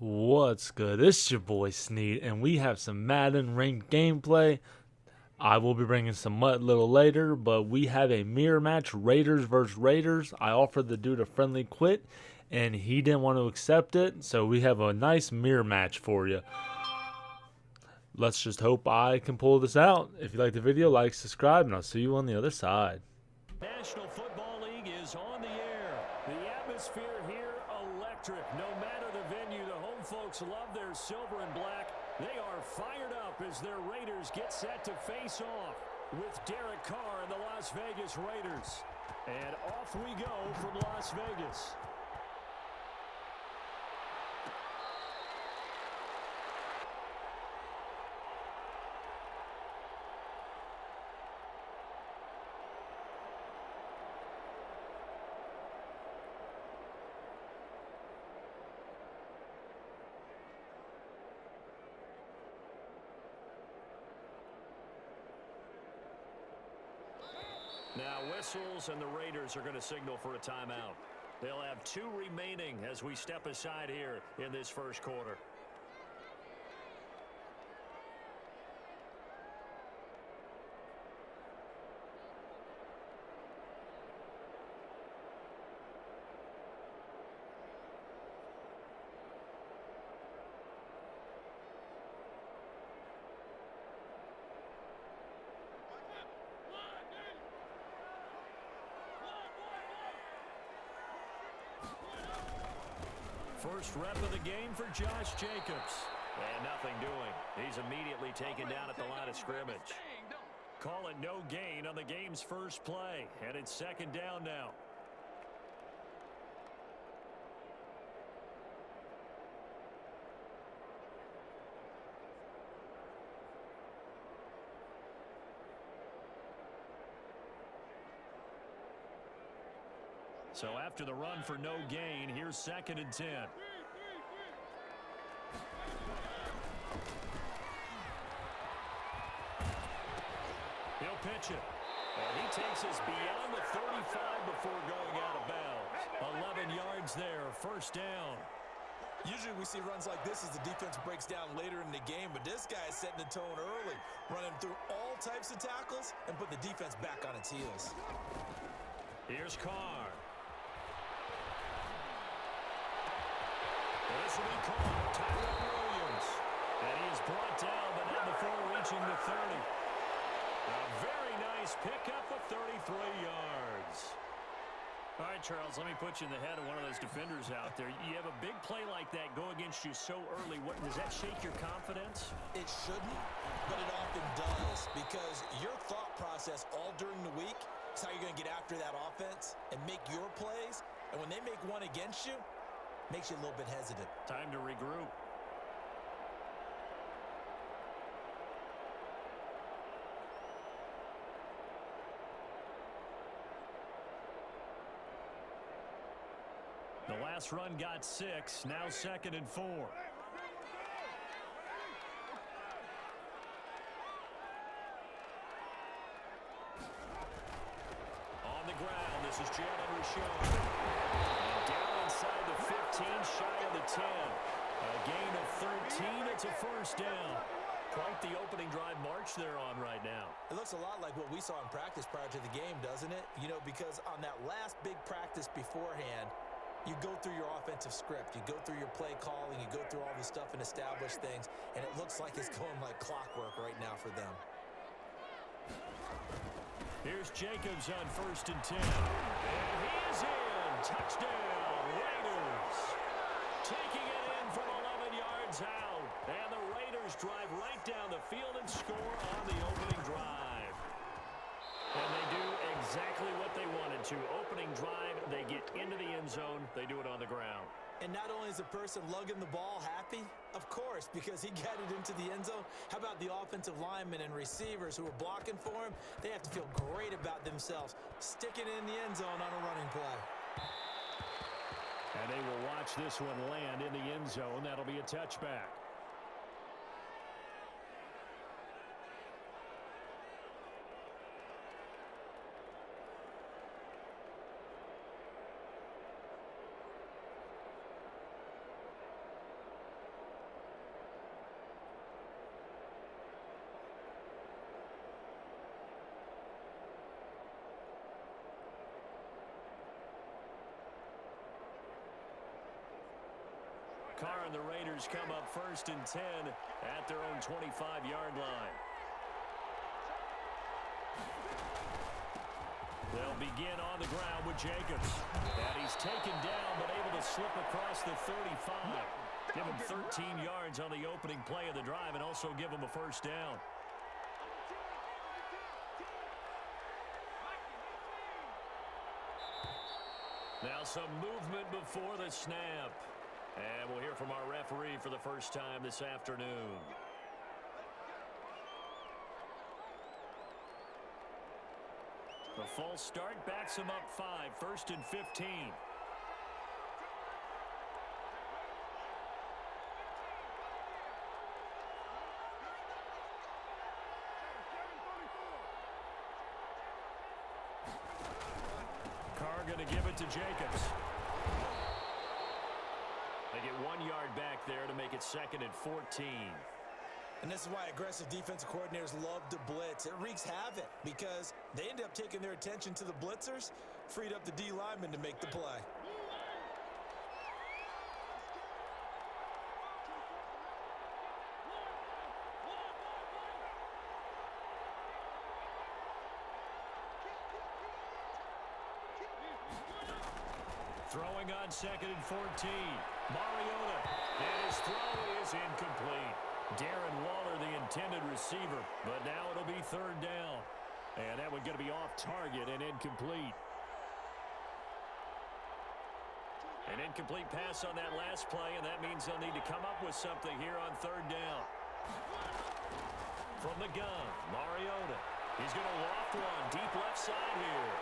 What's good? It's your boy Sneed, and we have some Madden ranked gameplay. I will be bringing some MUT a little later, but we have a mirror match, Raiders versus Raiders. I offered the dude a friendly quit, and he didn't want to accept it, so we have a nice mirror match for you. Let's just hope I can pull this out. If you like the video, like, subscribe, and I'll see you on the other side. National Football League is on the air. The atmosphere here electric. No matter the venue, the home folks love their silver and black. They are fired up as their Raiders get set to face off with Derek Carr and the Las Vegas Raiders. And off we go from Las Vegas. Now whistles and the Raiders are going to signal for a timeout. They'll have 2 remaining as we step aside here in this first quarter. First rep of the game for Josh Jacobs. And nothing doing. He's immediately taken down at the line of scrimmage. Call it no gain on the game's first play. And it's second down now. So after the run for no gain, here's second and 10. He'll pitch it. And he takes us beyond the 35 before going out of bounds. 11 yards there, first down. Usually we see runs like this as the defense breaks down later in the game, but this guy is setting the tone early, running through all types of tackles and put the defense back on its heels. Here's Carr. This will be called Tyrell Williams. And he is brought down, but not before reaching the 30. A very nice pickup of 33 yards. All right, Charles, let me put you in the head of one of those defenders out there. You have a big play like that go against you so early. Does that shake your confidence? It shouldn't, but it often does, because your thought process all during the week is how you're going to get after that offense and make your plays. And when they make one against you, makes you a little bit hesitant. Time to regroup. The last run got 6, now second and 4. On the ground, this is Jalen Richard. Down inside the 15, shy of the 10. A gain of 13, it's a first down. Quite the opening drive march they're on right now. It looks a lot like what we saw in practice prior to the game, doesn't it? You know, because on that last big practice beforehand, you go through your offensive script, you go through your play calling, you go through all the stuff and establish things, and it looks like it's going like clockwork right now for them. Here's Jacobs on first and 10. And he is in. Touchdown, Raiders. Taking it in from 11 yards out. And the Raiders drive right down the field and score on the opening drive. And they do exactly what they wanted to. Opening drive, they get into the end zone. They do it on the ground. And not only is the person lugging the ball happy, of course, because he got it into the end zone. How about the offensive linemen and receivers who are blocking for him? They have to feel great about themselves, sticking in the end zone on a running play. And they will watch this one land in the end zone. That'll be a touchback. Carr and the Raiders come up 1st and 10 at their own 25-yard line. They'll begin on the ground with Jacobs. And he's taken down but able to slip across the 35. Give him 13 yards on the opening play of the drive and also give him a first down. Now some movement before the snap. And we'll hear from our referee for the first time this afternoon. The false start backs him up 5, 1st and 15. Carr going to give it to Jacobs. They get 1 yard back there to make it 2nd and 14. And this is why aggressive defensive coordinators love to blitz. It wreaks havoc because they end up taking their attention to the blitzers, freed up the D lineman to make the play. Throwing on 2nd and 14. Mariota. And his throw is incomplete. Darren Waller, the intended receiver. But now it'll be 3rd down. And that one's going to be off target and incomplete. An incomplete pass on that last play, and that means they'll need to come up with something here on 3rd down. From the gun, Mariota. He's going to loft one deep left side here.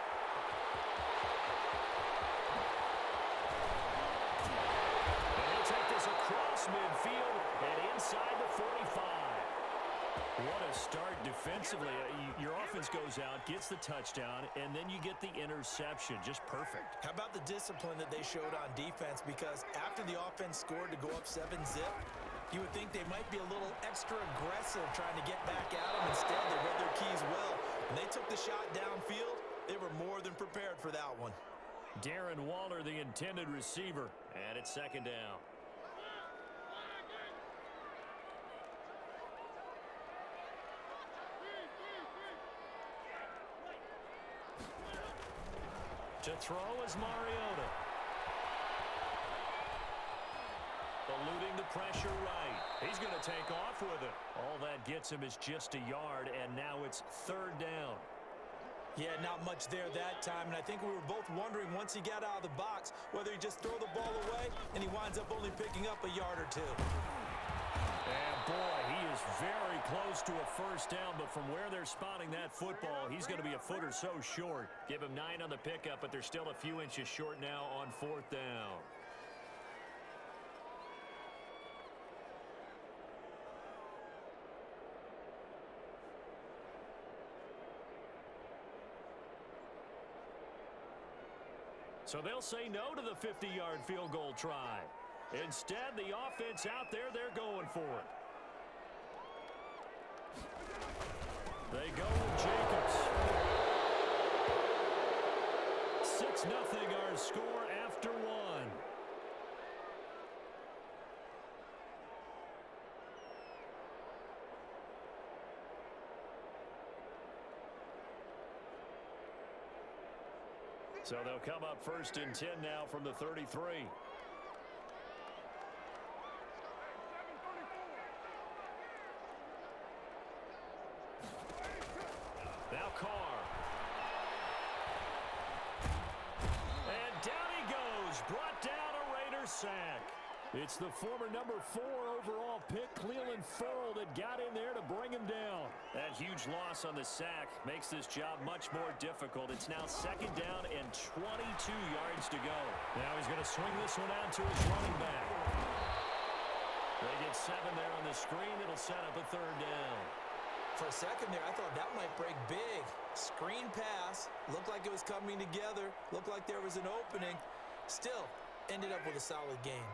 Take this across midfield and inside the 45. What a start defensively. Your offense goes out, gets the touchdown, and then you get the interception. Just perfect. How about the discipline that they showed on defense? Because after the offense scored to go up 7-zip, you would think they might be a little extra aggressive trying to get back at them. Instead, they read their keys well. When they took the shot downfield, they were more than prepared for that one. Darren Waller, the intended receiver, and it's 2nd down. To throw is Mariota. Eluding the pressure right. He's going to take off with it. All that gets him is just a yard, and now it's 3rd down. Yeah, not much there that time, and I think we were both wondering once he got out of the box whether he'd just throw the ball away, and he winds up only picking up a yard or 2. And boy, he is very close to a first down, but from where they're spotting that football, he's going to be a foot or so short. Give him 9 on the pickup, but they're still a few inches short now on 4th down. So they'll say no to the 50-yard field goal try. Instead, the offense out there, they're going for it. They go with Jacobs. 6-0 our score after 1. So they'll come up 1st and 10 now from the 33. Now Carr. And down he goes. Brought down a Raiders sack. It's the former number 4 overall pick, Cleveland Ferrell, that got in there to bring him down. That huge loss on the sack makes this job much more difficult. It's now 2nd down and 22 yards to go. Now he's going to swing this one out to his running back. They get 7 there on the screen. It'll set up a 3rd down. For a second there, I thought that might break big. Screen pass. Looked like it was coming together. Looked like there was an opening. Still, ended up with a solid game.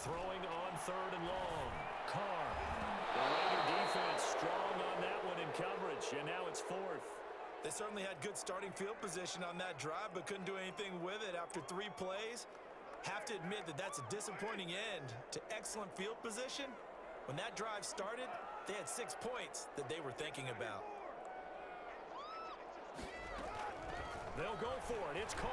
Throwing on 3rd and long. Carr. The Raider defense strong on that one in coverage, and now it's 4th. They certainly had good starting field position on that drive, but couldn't do anything with it after 3 plays. Have to admit that that's a disappointing end to excellent field position. When that drive started, they had 6 points that they were thinking about. They'll go for it. It's Carr.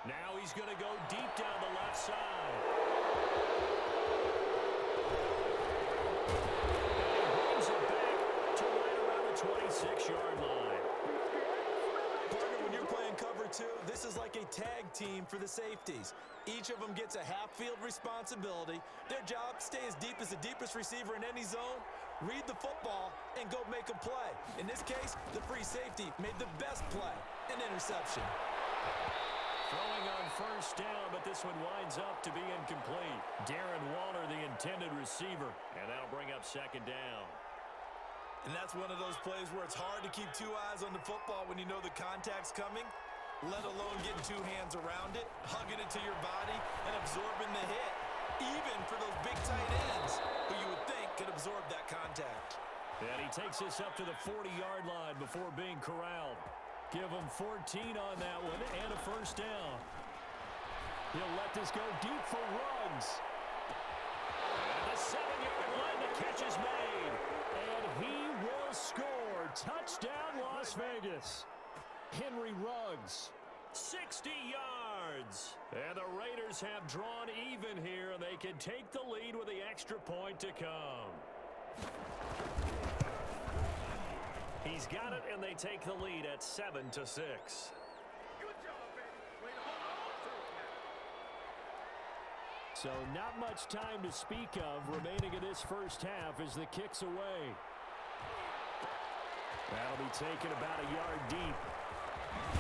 Now he's going to go deep down the left side. And he brings it back to right around the 26-yard line. Partner, when you're playing cover two, this is like a tag team for the safeties. Each of them gets a half-field responsibility. Their job, stay as deep as the deepest receiver in any zone, read the football, and go make a play. In this case, the free safety made the best play, an interception. Throwing on first down, but this one winds up to be incomplete. Darren Waller, the intended receiver, and that'll bring up second down. And that's one of those plays where it's hard to keep two eyes on the football when you know the contact's coming, let alone getting two hands around it, hugging it to your body, and absorbing the hit, even for those big tight ends who you would think could absorb that contact. And he takes us up to the 40-yard line before being corralled. Give him 14 on that one and a first down. He'll let this go deep for Ruggs. And the 7-yard line, the catch is made. And he will score. Touchdown, Las Vegas. Henry Ruggs, 60 yards. And the Raiders have drawn even here, and they can take the lead with the extra point to come. He's got it, and they take the lead at 7-6. Good job, baby. Way to hold on. So not much time to speak of remaining in this first half as the kick's away. That'll be taken about a yard deep.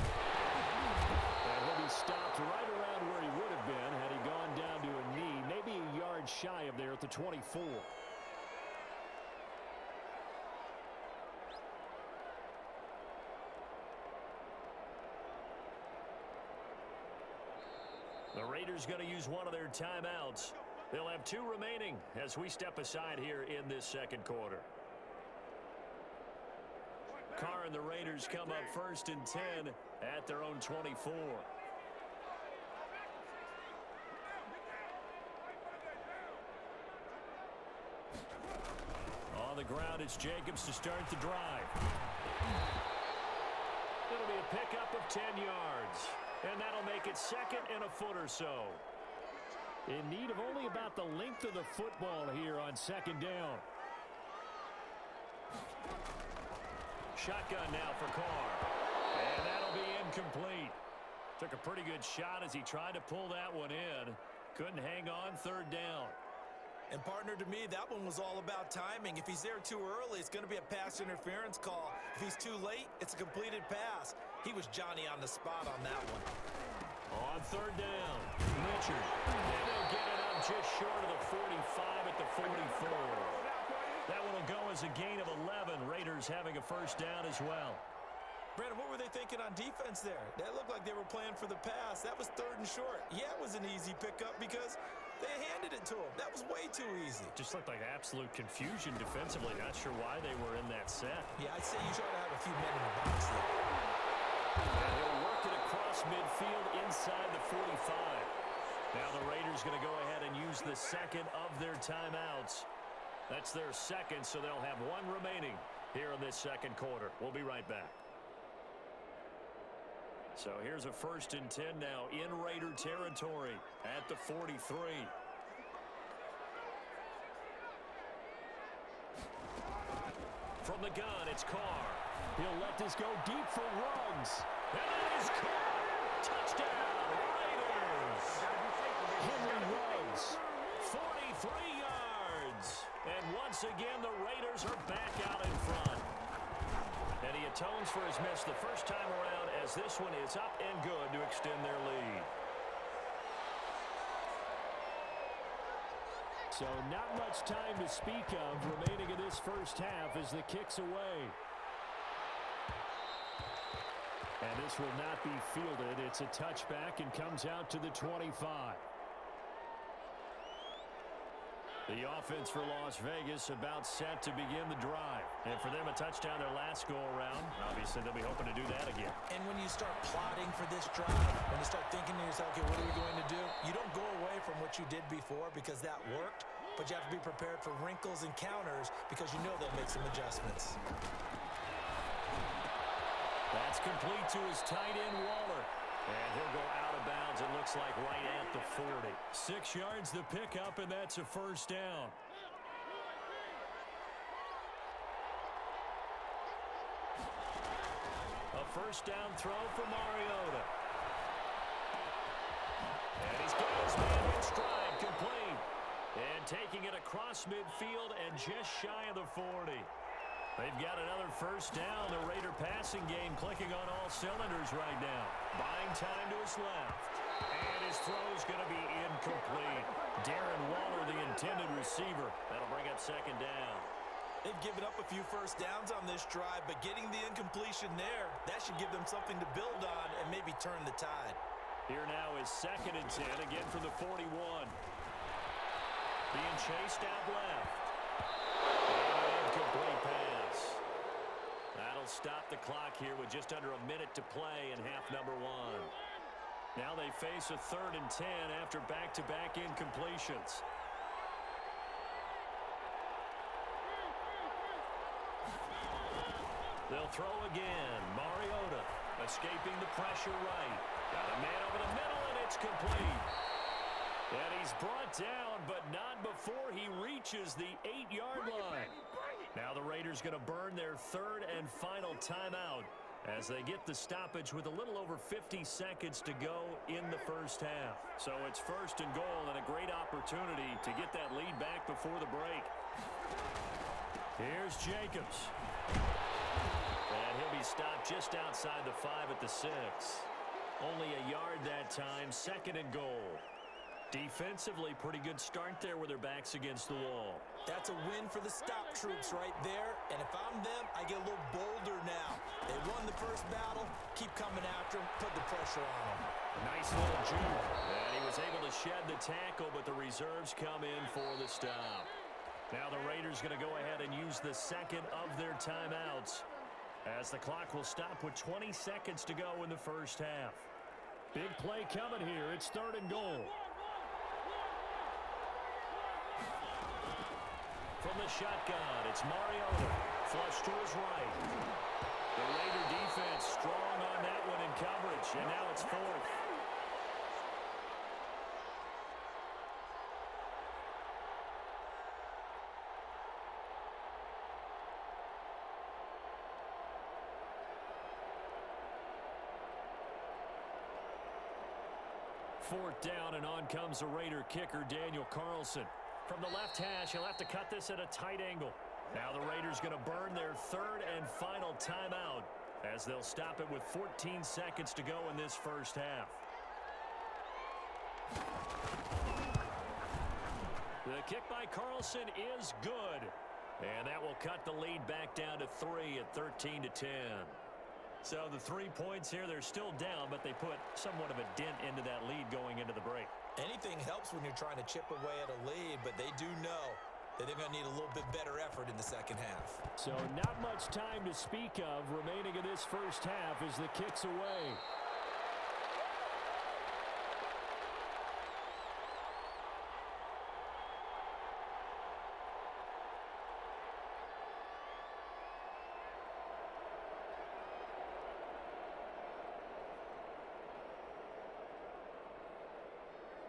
And he'll be stopped right around where he would have been had he gone down to a knee, maybe a yard shy of there at the 24. The Raiders going to use one of their timeouts. They'll have 2 remaining as we step aside here in this second quarter. Carr and the Raiders come up 1st and 10 at their own 24. On the ground, it's Jacobs to start the drive. It'll be a pickup of 10 yards. And that'll make it 2nd and a foot or so. In need of only about the length of the football here on 2nd down. Shotgun now for Carr. And that'll be incomplete. Took a pretty good shot as he tried to pull that one in. Couldn't hang on 3rd down. And partner, to me, that one was all about timing. If he's there too early, it's going to be a pass interference call. If he's too late, it's a completed pass. He was Johnny on the spot on that one. On 3rd down, Richard. And they'll get it up just short of the 45 at the 44. That one will go as a gain of 11. Raiders having a first down as well. Brandon, what were they thinking on defense there? That looked like they were playing for the pass. That was 3rd and short. Yeah, it was an easy pickup because they handed it to him. That was way too easy. Just looked like absolute confusion defensively. Not sure why they were in that set. Yeah, I'd say you try to have a few men in the box there. And he'll work it across midfield inside the 45. Now the Raiders going to go ahead and use the 2nd of their timeouts. That's their 2nd, so they'll have 1 remaining here in this 2nd quarter. We'll be right back. So here's a 1st and 10 now in Raider territory at the 43. From the gun, it's Carr. He'll let this go deep for Ruggs. And that is Carr. Touchdown, Raiders. Henry Ruggs, 43 yards. And once again, the Raiders are back out in front. And he atones for his miss the first time around as this one is up and good to extend their lead. So not much time to speak of remaining in this first half as the kick's away. And this will not be fielded. It's a touchback and comes out to the 25. The offense for Las Vegas about set to begin the drive. And for them, a touchdown their last go-around. Obviously, they'll be hoping to do that again. And when you start plotting for this drive, when you start thinking to yourself, okay, what are we going to do? You don't go away from what you did before because that worked, but you have to be prepared for wrinkles and counters because you know they'll make some adjustments. That's complete to his tight end, Waller. And he'll go out of bounds, it looks like, right at the 40. 6 yards the pickup, and that's a first down. A first down throw for Mariota. And he's got his man in stride, complete. And taking it across midfield and just shy of the 40. They've got another first down. The Raider passing game clicking on all cylinders right now. Buying time to his left. And his throw's going to be incomplete. Darren Waller, the intended receiver. That'll bring up second down. They've given up a few first downs on this drive, but getting the incompletion there, that should give them something to build on and maybe turn the tide. Here now is 2nd and 10, again from the 41. Being chased out left. Incomplete pass. That'll stop the clock here with just under a minute to play in half number 1. Now they face a 3rd and 10 after back-to-back incompletions. They'll throw again. Mariota escaping the pressure right. Got a man over the middle, and it's complete. And he's brought down, but not before he reaches the 8-yard line. Now the Raiders going to burn their 3rd and final timeout as they get the stoppage with a little over 50 seconds to go in the first half. So it's 1st and goal and a great opportunity to get that lead back before the break. Here's Jacobs. And he'll be stopped just outside the 5 at the 6. Only a yard that time, 2nd and goal. Defensively, pretty good start there with their backs against the wall. That's a win for the stop troops right there. And if I'm them, I get a little bolder now. They won the first battle. Keep coming after them. Put the pressure on them. Nice little juke. And he was able to shed the tackle, but the reserves come in for the stop. Now the Raiders going to go ahead and use the 2nd of their timeouts as the clock will stop with 20 seconds to go in the first half. Big play coming here. It's 3rd and goal. From the shotgun, it's Mariota. Flush to his right. The Raider defense strong on that one in coverage, and now it's 4th. Fourth down, and on comes the Raider kicker, Daniel Carlson. From the left hash, he'll have to cut this at a tight angle. Now the Raiders going to burn their 3rd and final timeout as they'll stop it with 14 seconds to go in this first half. The kick by Carlson is good. And that will cut the lead back down to 3 at 13-10. So the 3 points here, they're still down, but they put somewhat of a dent into that lead going into the break. Anything helps when you're trying to chip away at a lead, but they do know that they're going to need a little bit better effort in the second half. So not much time to speak of remaining in this first half as the kick's away.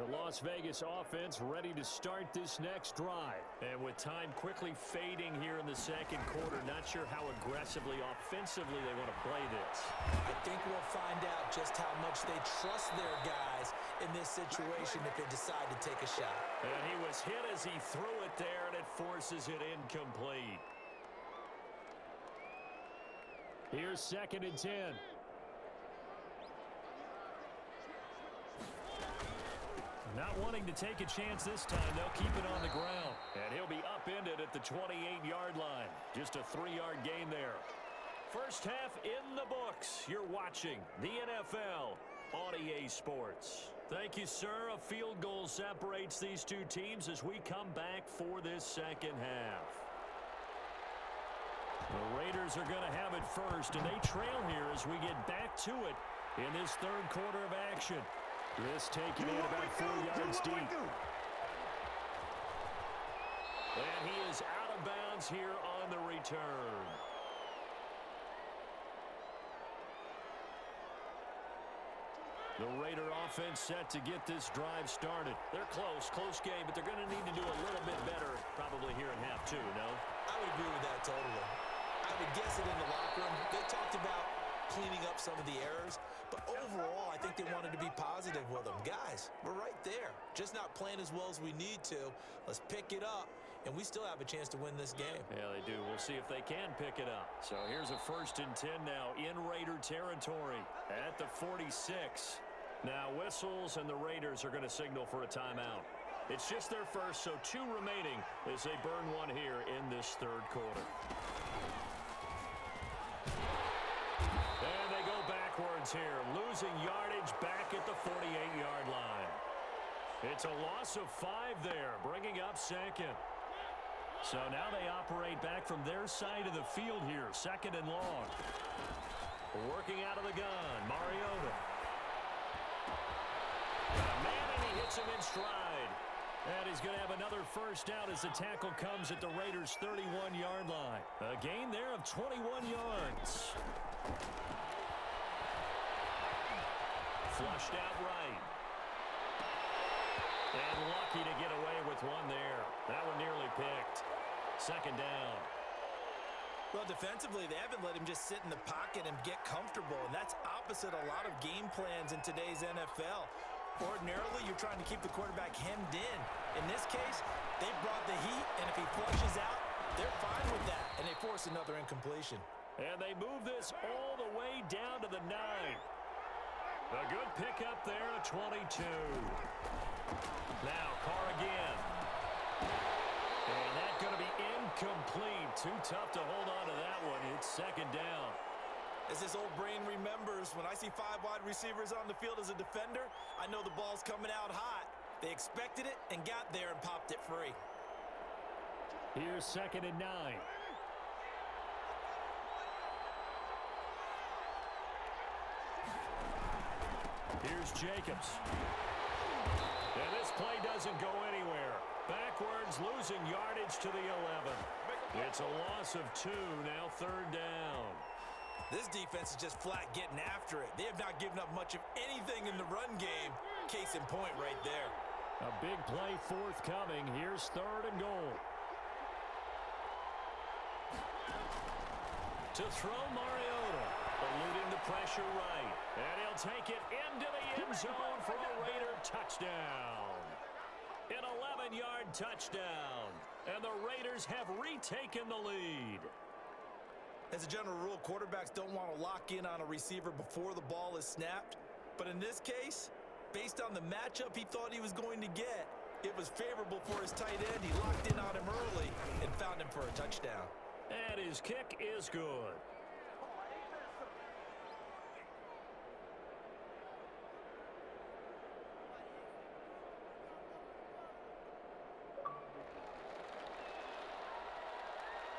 The Las Vegas offense ready to start this next drive. And with time quickly fading here in the second quarter, not sure how aggressively, offensively they want to play this. I think we'll find out just how much they trust their guys in this situation if they decide to take a shot. And he was hit as he threw it there, and it forces it incomplete. Here's 2nd and 10. Not wanting to take a chance this time, they'll keep it on the ground. And he'll be upended at the 28-yard line. Just a 3-yard gain there. First half in the books. You're watching the NFL on EA Sports. Thank you, sir. A field goal separates these two teams as we come back for this second half. The Raiders are going to have it first, and they trail here as we get back to it in this third quarter of action. This taking in about 4 yards deep. And he is out of bounds here on the return. The Raider offense set to get this drive started. They're close game, but they're going to need to do a little bit better probably here in half two, no? I would agree with that totally. I would guess it in the locker room. They talked about cleaning up some of the errors, but overall, I think they wanted to be positive with them. Guys, we're right there. Just not playing as well as we need to. Let's pick it up, and we still have a chance to win this game. Yeah, they do. We'll see if they can pick it up. So here's a 1st and 10 now in Raider territory at the 46. Now whistles, and the Raiders are going to signal for a timeout. It's just their first, so 2 remaining as they burn one here in this third quarter. And they go backwards here, losing yardage back at the 48-yard line. It's a loss of 5 there, bringing up second. So now they operate back from their side of the field here, 2nd and long. Working out of the gun, Mariota. And he hits him in stride. And he's going to have another first down as the tackle comes at the Raiders' 31-yard line. A gain there of 21 yards. Flushed out right. And lucky to get away with one there. That one nearly picked. 2nd down. Well, defensively, they haven't let him just sit in the pocket and get comfortable, and that's opposite a lot of game plans in today's NFL. Ordinarily, you're trying to keep the quarterback hemmed in. In this case, they brought the heat, and if he flushes out, they're fine with that, and they force another incompletion. And they move this all the way down to the 9. A good pickup there at 22. Now, Carr again. And that's going to be incomplete. Too tough to hold on to that one. It's 2nd down. As this old brain remembers, when I see 5 wide receivers on the field as a defender, I know the ball's coming out hot. They expected it and got there and popped it free. Here's 2nd and 9. Here's Jacobs. And this play doesn't go anywhere. Backwards, losing yardage to the 11. It's a loss of 2, now 3rd down. This defense is just flat getting after it. They have not given up much of anything in the run game. Case in point right there. A big play forthcoming. Here's 3rd and goal. To throw Mariota. Eluding the pressure right. And he'll take it into the end zone for a Raider touchdown. An 11-yard touchdown. And the Raiders have retaken the lead. As a general rule, quarterbacks don't want to lock in on a receiver before the ball is snapped. But in this case, based on the matchup he thought he was going to get, it was favorable for his tight end. He locked in on him early and found him for a touchdown. And his kick is good.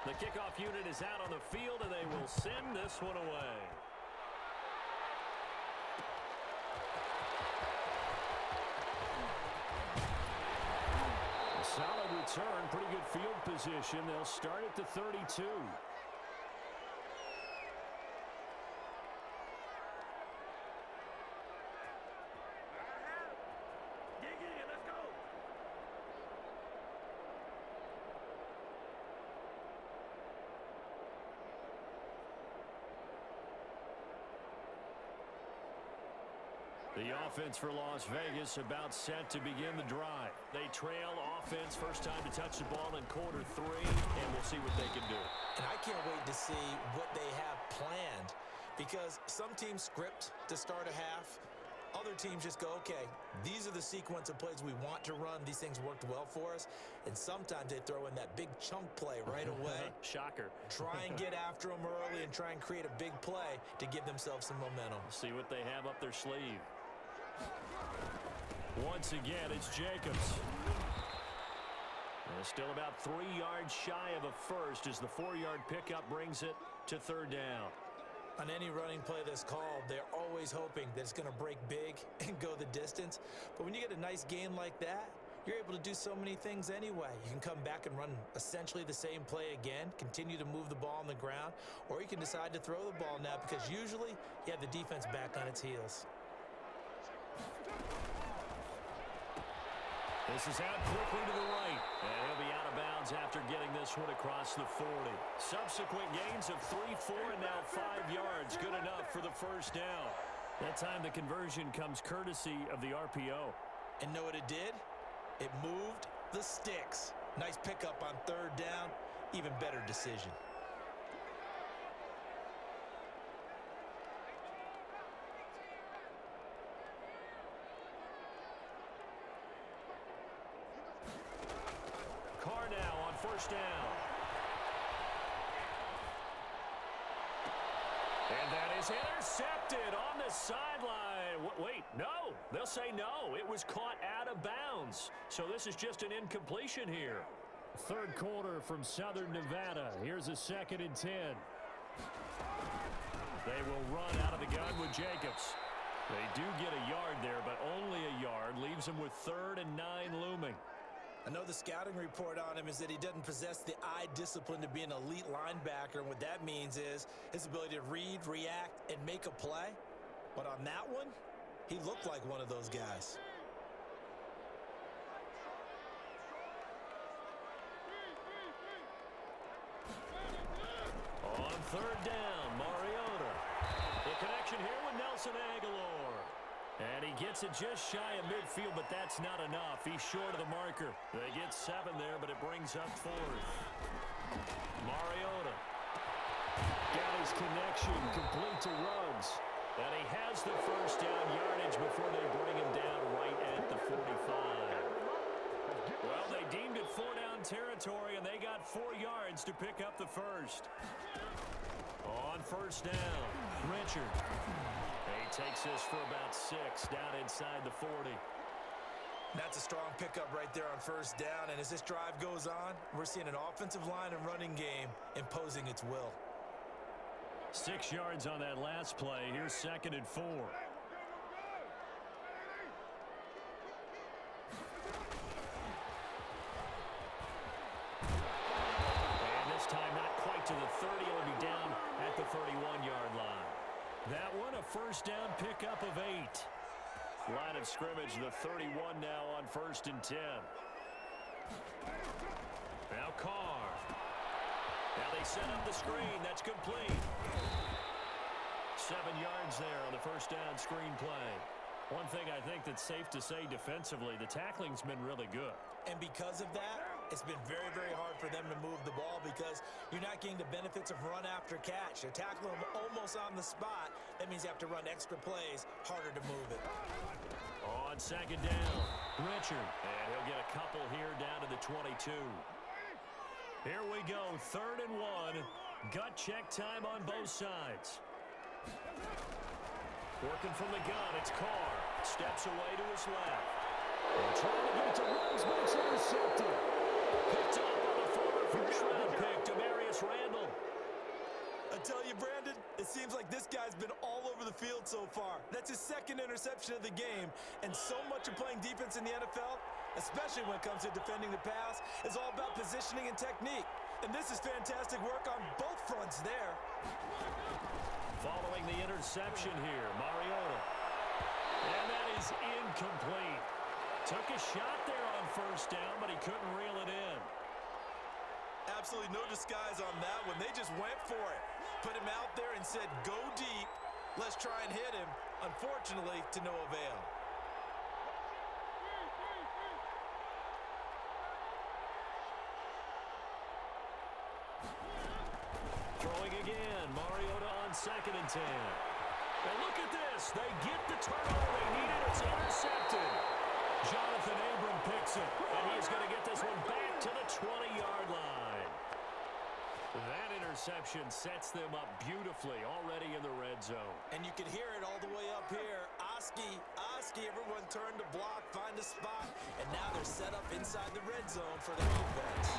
The kickoff unit is out on the field, and they will send this one away. A solid return, pretty good field position. They'll start at the 32. The offense for Las Vegas about set to begin the drive. They trail offense, first time to touch the ball in quarter 3, and we'll see what they can do. And I can't wait to see what they have planned, because some teams script to start a half. Other teams just go, okay, these are the sequence of plays we want to run. These things worked well for us. And sometimes they throw in that big chunk play right away. Shocker. Try and get after them early and try and create a big play to give themselves some momentum. See what they have up their sleeve. Once again, it's Jacobs. And still about 3 yards shy of a first as the 4-yard pickup brings it to third down. On any running play that's called, they're always hoping that it's going to break big and go the distance. But when you get a nice gain like that, you're able to do so many things anyway. You can come back and run essentially the same play again, continue to move the ball on the ground, or you can decide to throw the ball now because usually you have the defense back on its heels. This is out quickly to the right, and he'll be out of bounds after getting this one across the 40. Subsequent gains of 3, 4, and now 5 yards. Good enough for the first down. That time the conversion comes courtesy of the RPO. And know what it did? It moved the sticks. Nice pickup on third down. Even better decision. Carr now on first down. And that is intercepted on the sideline. Wait, no. They'll say no. It was caught out of bounds. So this is just an incompletion here. Third quarter from Southern Nevada. Here's a 2nd and 10. They will run out of the gun with Jacobs. They do get a yard there, but only a yard. Leaves them with 3rd and 9 looming. I know the scouting report on him is that he doesn't possess the eye discipline to be an elite linebacker, and what that means is his ability to read, react, and make a play. But on that one, he looked like one of those guys. On third down, Mariota. The connection here with Nelson Aguilar. And he gets it just shy of midfield, but that's not enough. He's short of the marker. They get 7 there, but it brings up 4th. Mariota got his connection complete to Ruggs. And he has the first down yardage before they bring him down right at the 45. Well, they deemed it 4-down territory, and they got 4 yards to pick up the first. On first down, Richard. He takes this for about 6 down inside the 40. That's a strong pickup right there on first down, and as this drive goes on, we're seeing an offensive line and running game imposing its will. 6 yards on that last play. Here's 2nd and 4. And this time not quite to the 30. It'll be down at the 31-yard line. That one a first down pickup of 8. Line of scrimmage, the 31 now on 1st and 10. Now Carr. Now they set up the screen. That's complete. 7 yards there on the first down screen play. One thing I think that's safe to say defensively, the tackling's been really good. And because of that, it's been very, very hard for them to move the ball because you're not getting the benefits of run after catch. You're tackling them almost on the spot. That means you have to run extra plays, harder to move it. On 2nd down, Richard. And he'll get a couple here down to the 22. Here we go, 3rd and 1. Gut check time on both sides. Working from the gun, it's Carr. Steps away to his left. And trying to get it to Ruggs, but it's intercepted. Picked up on the former first-round pick, Demarius Randall. I tell you, Brandon, it seems like this guy's been all over the field so far. That's his 2nd interception of the game. And so much of playing defense in the NFL, especially when it comes to defending the pass, is all about positioning and technique. And this is fantastic work on both fronts there. Following the interception here, Mariota. And that is incomplete. Took a shot there on first down, but he couldn't reel it in. Absolutely no disguise on that one. They just went for it. Put him out there and said, go deep. Let's try and hit him. Unfortunately, to no avail. Throwing again, Mariota on 2nd and 10. And look at this. They get the turnover they needed. It's intercepted. Jonathan Abram picks it, and he's going to get this one back to the 20-yard line. That interception sets them up beautifully already in the red zone. And you can hear it all the way up here. Oski, everyone turned to block, find a spot, and now they're set up inside the red zone for their offense.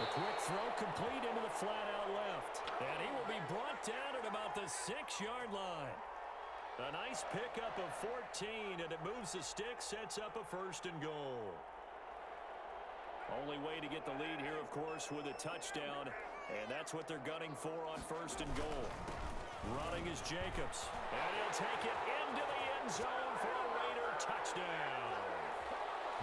A quick throw complete into the flat out left. And he will be brought down at about the 6-yard line. A nice pickup of 14, and it moves the stick, sets up a 1st and goal. Only way to get the lead here, of course, with a touchdown, and that's what they're gunning for on 1st and goal. Running is Jacobs, and he'll take it into the end zone for a Raider touchdown.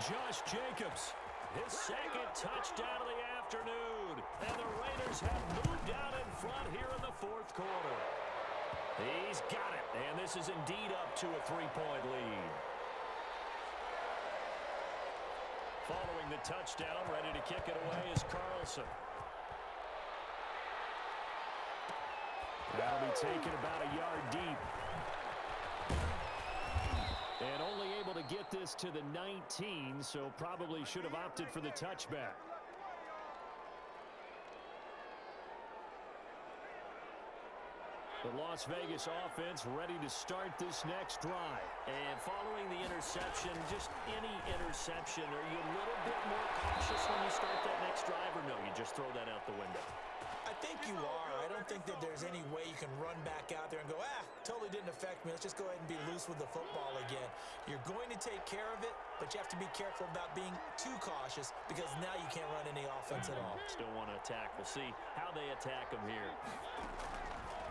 Josh Jacobs, his 2nd touchdown of the afternoon, and the Raiders have moved out in front here in the 4th quarter. He's got it, and this is indeed up to a 3-point lead. Following the touchdown, ready to kick it away is Carlson. That'll be taken about a yard deep. And only able to get this to the 19, so probably should have opted for the touchback. The Las Vegas offense ready to start this next drive. And following the interception, just any interception, are you a little bit more cautious when you start that next drive, or no, you just throw that out the window? I think you are. I don't think that there's any way you can run back out there and go, totally didn't affect me. Let's just go ahead and be loose with the football again. You're going to take care of it, but you have to be careful about being too cautious because now you can't run any offense at all. Still want to attack. We'll see how they attack them here.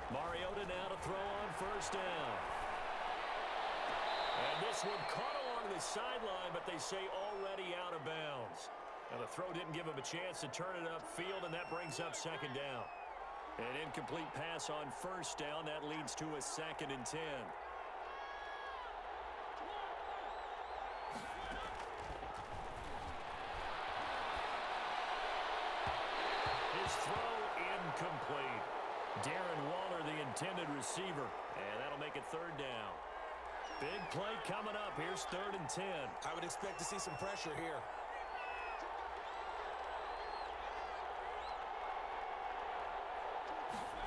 Mariota now to throw on 1st down. And this one caught along the sideline, but they say already out of bounds. Now the throw didn't give him a chance to turn it upfield, and that brings up 2nd down. An incomplete pass on 1st down. That leads to a 2nd and 10. His throw incomplete. Darren Waller, the intended receiver, and that'll make it 3rd down. Big play coming up. Here's 3rd and 10. I would expect to see some pressure here.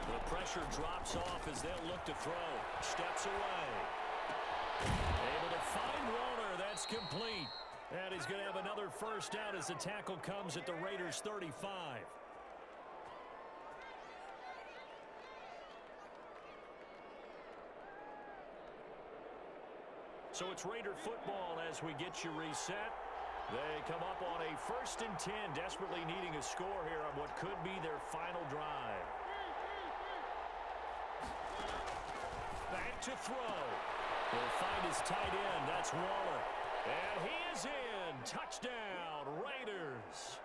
The pressure drops off as they'll look to throw. Steps away. Able to find Waller. That's complete. And he's going to have another 1st down as the tackle comes at the Raiders' 35. So it's Raider football as we get you reset. They come up on a 1st and 10, desperately needing a score here on what could be their final drive. Back to throw. He'll find his tight end. That's Waller. And he is in. Touchdown, Raiders.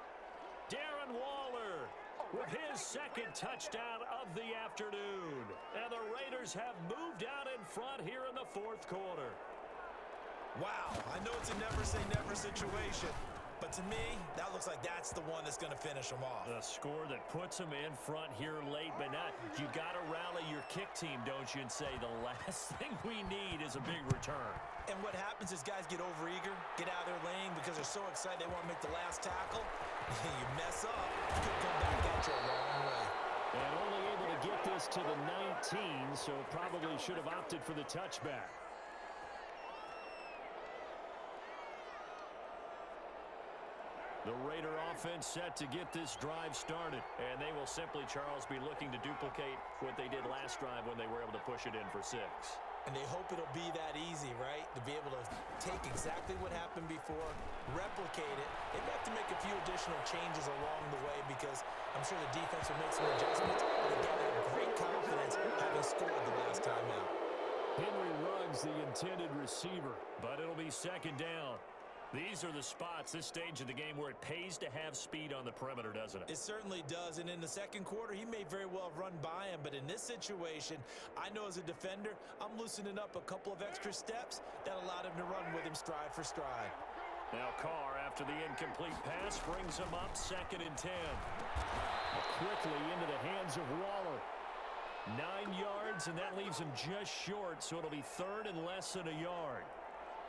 Darren Waller with his 2nd touchdown of the afternoon. And the Raiders have moved out in front here in the 4th quarter. Wow, I know it's a never-say-never situation, but to me, that looks like that's the one that's going to finish them off. The score that puts them in front here late, but not. You got to rally your kick team, don't you, and say the last thing we need is a big return. And what happens is guys get overeager, get out of their lane because they're so excited they want to make the last tackle. You mess up, it could come back at you a long way. And only able to get this to the 19, so probably should have opted for the touchback. The Raider offense set to get this drive started. And they will simply, Charles, be looking to duplicate what they did last drive when they were able to push it in for 6. And they hope it'll be that easy, right? To be able to take exactly what happened before, replicate it. They may have to make a few additional changes along the way because I'm sure the defense will make some adjustments. But again, they have great confidence having scored the last time out. Henry Ruggs, the intended receiver, but it'll be 2nd down. These are the spots, this stage of the game, where it pays to have speed on the perimeter, doesn't it? It certainly does, and in the 2nd quarter, he may very well run by him, but in this situation, I know as a defender, I'm loosening up a couple of extra steps that allowed him to run with him stride for stride. Now Carr, after the incomplete pass, brings him up 2nd and 10. Quickly into the hands of Waller. 9 yards, and that leaves him just short, so it'll be 3rd and less than a yard.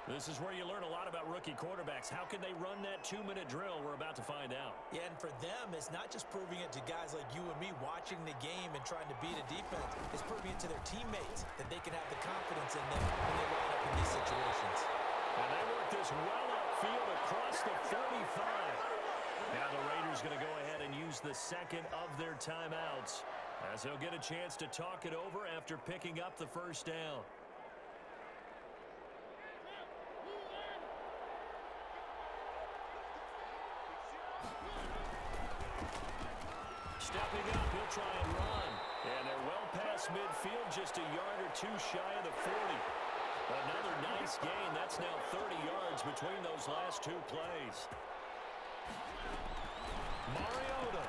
This is where you learn a lot about rookie quarterbacks. How can they run that 2-minute drill? We're about to find out. Yeah, and for them, it's not just proving it to guys like you and me watching the game and trying to beat a defense. It's proving it to their teammates that they can have the confidence in them when they line up in these situations. And they work this well upfield across the 45. Now the Raiders going to go ahead and use the second of their timeouts as they'll get a chance to talk it over after picking up the first down. Stepping up, he'll try and run. And they're well past midfield, just a yard or two shy of the 40. Another nice gain. That's now 30 yards between those last two plays. Mariota.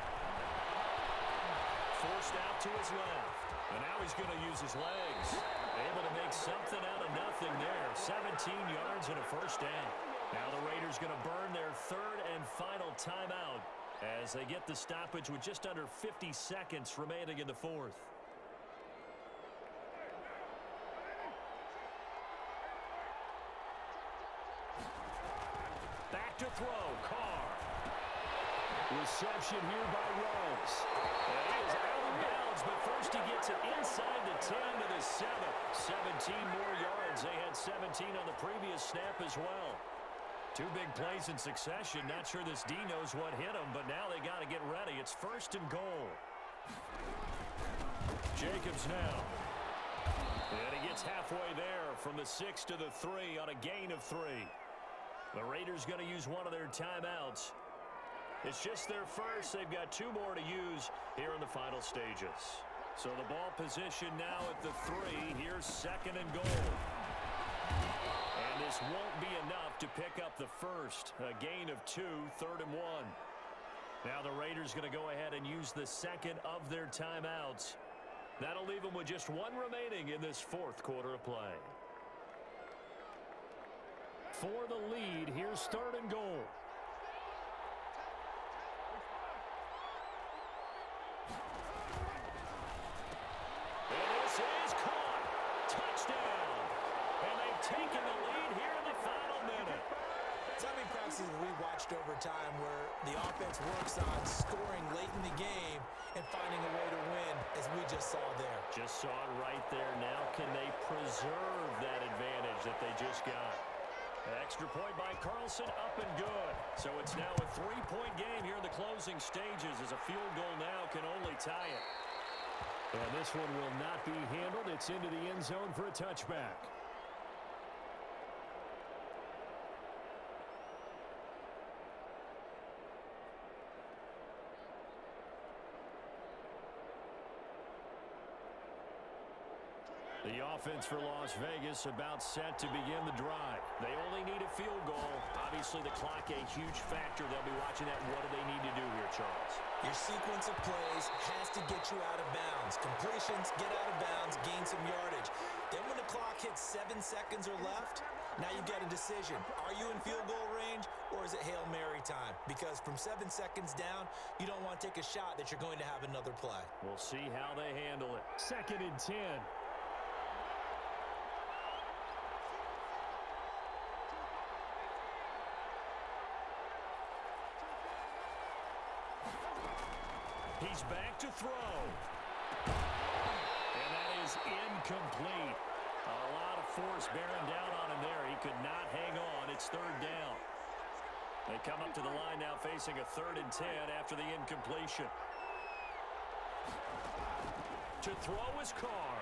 Forced out to his left. And now he's going to use his legs. Able to make something out of nothing there. 17 yards and a first down. Now the Raiders going to burn their third and final timeout as they get the stoppage with just under 50 seconds remaining in the fourth. Back to throw, Carr. Reception here by Rose. And he is out of bounds, but first he gets it inside the 10 to the 7. 17 more yards. They had 17 on the previous snap as well. Two big plays in succession. Not sure this D knows what hit him, but now they got to get ready. It's first and goal. Jacobs now. And he gets halfway there from the 6 to the 3 on a gain of 3. The Raiders going to use one of their timeouts. It's just their first. They've got 2 more to use here in the final stages. So the ball position now at the 3. Here's second and goal. And this won't be enough to pick up the first. A gain of 2, third and 1. Now the Raiders going to go ahead and use the second of their timeouts. That'll leave them with just 1 remaining in this fourth quarter of play. For the lead, here's third and goal. And this is caught. Touchdown. And they've taken the lead here in the final minute. So many practices we watched over time where the offense works on scoring late in the game and finding a way to win, as we just saw there. Just saw it right there. Now can they preserve that advantage that they just got? Extra point by Carlson, up and good. So it's now a 3-point game here in the closing stages as a field goal now can only tie it. And this one will not be handled. It's into the end zone for a touchback. The offense for Las Vegas about set to begin the drive. They only need a field goal. Obviously, the clock a huge factor. They'll be watching that. What do they need to do here, Charles? Your sequence of plays has to get you out of bounds. Completions, get out of bounds, gain some yardage. Then when the clock hits 7 seconds or left, now you've got a decision. Are you in field goal range or is it Hail Mary time? Because from 7 seconds down, you don't want to take a shot that you're going to have another play. We'll see how they handle it. Second and 10. He's back to throw. And that is incomplete. A lot of force bearing down on him there. He could not hang on. It's third down. They come up to the line now facing a 3rd and 10 after the incompletion. To throw is Carr.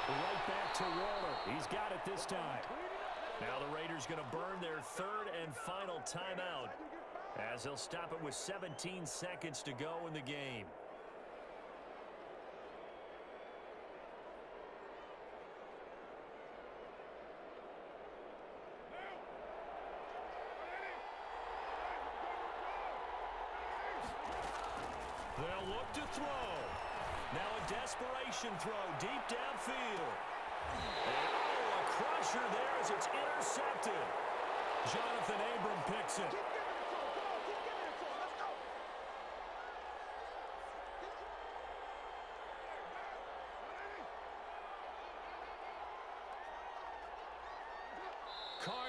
Right back to Waller. He's got it this time. Now the Raiders going to burn their 3rd and final timeout as they'll stop it with 17 seconds to go in the game. They'll look to throw. Now a desperation throw deep downfield. And a crusher there as it's intercepted. Jonathan Abram picks it.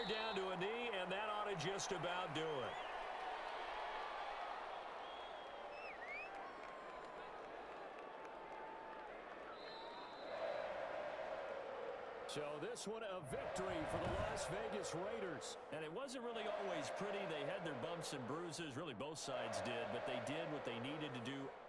down to a knee, and that ought to just about do it. So this one a victory for the Las Vegas Raiders. And it wasn't really always pretty. They had their bumps and bruises. Really both sides did. But they did what they needed to do